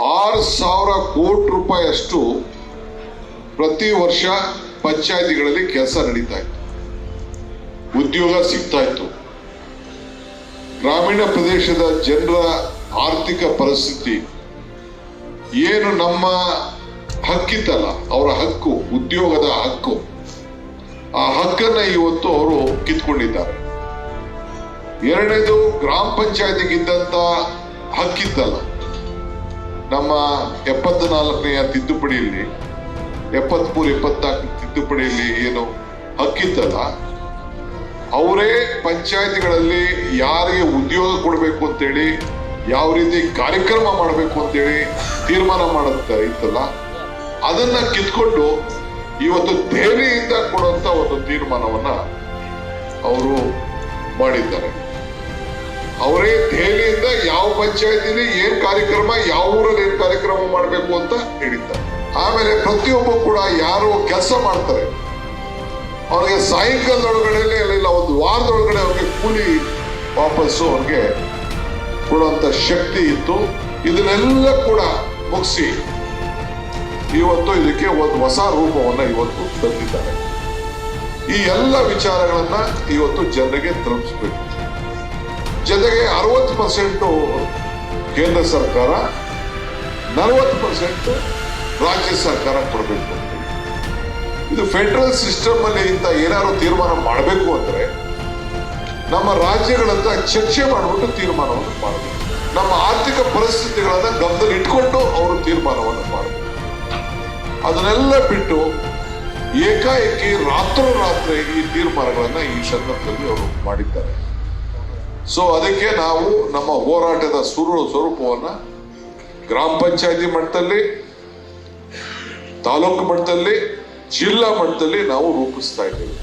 6,000 ಕೋಟಿ ರೂಪಾಯಿ ಅಷ್ಟು ಪ್ರತಿ ವರ್ಷ ಪಂಚಾಯಿತಿಗಳಲ್ಲಿ ಕೆಲಸ ನಡೀತಾ ಇತ್ತು, ಉದ್ಯೋಗ ಸಿಗ್ತಾ ಇತ್ತು. ಗ್ರಾಮೀಣ ಪ್ರದೇಶದ ಜನರ ಆರ್ಥಿಕ ಪರಿಸ್ಥಿತಿ ಏನು ನಮ್ಮ ಹಕ್ಕಿತ್ತಲ್ಲ, ಅವರ ಹಕ್ಕು, ಉದ್ಯೋಗದ ಹಕ್ಕು, ಆ ಹಕ್ಕನ್ನ ಇವತ್ತು ಅವರು ಕಿತ್ಕೊಂಡಿದ್ದಾರೆ. ಎರಡನೇದು, ಗ್ರಾಮ ಪಂಚಾಯತಿಗಿದ್ದಂತ ಹಕ್ಕಿತ್ತಲ್ಲ, ನಮ್ಮ 74ನೇ ತಿದ್ದುಪಡಿಯಲ್ಲಿ 73-74 ತಿದ್ದುಪಡಿಯಲ್ಲಿ ಏನು ಹಕ್ಕಿತ್ತಲ್ಲ, ಅವರೇ ಪಂಚಾಯತಿಗಳಲ್ಲಿ ಯಾರಿಗೆ ಉದ್ಯೋಗ ಕೊಡಬೇಕು ಅಂತೇಳಿ, ಯಾವ ರೀತಿ ಕಾರ್ಯಕ್ರಮ ಮಾಡಬೇಕು ಅಂತೇಳಿ ತೀರ್ಮಾನ ಮಾಡುತ್ತಾ ಇತ್ತಲ್ಲ, ಅದನ್ನ ಕಿತ್ಕೊಂಡು ಇವತ್ತು ದೆಹಲಿಯಿಂದ ಕೊಡುವಂತ ಒಂದು ತೀರ್ಮಾನವನ್ನ ಅವರು ಮಾಡಿದ್ದಾರೆ. ಅವರೇ ದೆಹಲಿಯಿಂದ ಯಾವ ಪಂಚಾಯತಿಲಿ ಏನ್ ಕಾರ್ಯಕ್ರಮ, ಯಾವ ಊರಲ್ಲಿ ಏನ್ ಕಾರ್ಯಕ್ರಮ ಮಾಡಬೇಕು ಅಂತ ಹೇಳಿದ್ದಾರೆ. ಆಮೇಲೆ ಪ್ರತಿಯೊಬ್ಬರು ಕೂಡ ಯಾರು ಕೆಲಸ ಮಾಡ್ತಾರೆ ಅವ್ರಿಗೆ ಸಾಯಂಕಾಲದೊಳಗಡೆ ಇಲ್ಲ ಒಂದು ವಾರದೊಳಗಡೆ ಅವ್ರಿಗೆ ಕೂಲಿ ವಾಪಸ್ಸು ಅವ್ರಿಗೆ ಕೊಡುವಂತ ಶಕ್ತಿ ಇತ್ತು. ಇದನ್ನೆಲ್ಲ ಕೂಡ ಮುಗಿಸಿ ಇವತ್ತು ಇದಕ್ಕೆ ಒಂದು ಹೊಸ ರೂಪವನ್ನ ಇವತ್ತು ತಂದಿದ್ದಾರೆ. ಈ ಎಲ್ಲ ವಿಚಾರಗಳನ್ನ ಇವತ್ತು ಜನರಿಗೆ ತಲುಪಿಸಬೇಕು. ಜೊತೆಗೆ 60% ಕೇಂದ್ರ ಸರ್ಕಾರ, 40% ರಾಜ್ಯ ಸರ್ಕಾರ ಕೊಡಬೇಕು. ಇದು ಫೆಡರಲ್ ಸಿಸ್ಟಮ್ ಅಲ್ಲಿ ಇಂತ ಏನಾದ್ರು ತೀರ್ಮಾನ ಮಾಡಬೇಕು ಅಂದ್ರೆ ನಮ್ಮ ರಾಜ್ಯಗಳಂತ ಚರ್ಚೆ ಮಾಡಿಬಿಟ್ಟು ತೀರ್ಮಾನವನ್ನು ಮಾಡಬೇಕು. ನಮ್ಮ ಆರ್ಥಿಕ ಪರಿಸ್ಥಿತಿಗಳನ್ನ ಗಮನದಲ್ಲಿ ಇಟ್ಕೊಂಡು ಅವರು ತೀರ್ಮಾನವನ್ನು ಮಾಡಬೇಕು. ಅದನ್ನೆಲ್ಲ ಬಿಟ್ಟು ಏಕಾಏಕಿ ರಾತ್ರೋರಾತ್ರಿ ಈ ತೀರ್ಮಾನಗಳನ್ನ ಈ ಸಂದರ್ಭದಲ್ಲಿ ಅವರು ಮಾಡಿದ್ದಾರೆ. ಸೊ ಅದಕ್ಕೆ ನಾವು ನಮ್ಮ ಹೋರಾಟದ ಸ್ವರೂಪವನ್ನ ಗ್ರಾಮ ಪಂಚಾಯತಿ ಮಟ್ಟದಲ್ಲಿ, ತಾಲೂಕು ಮಟ್ಟದಲ್ಲಿ, ಜಿಲ್ಲಾ ಮಟ್ಟದಲ್ಲಿ ನಾವು ರೂಪಿಸ್ತಾ ಇದ್ದೇವೆ.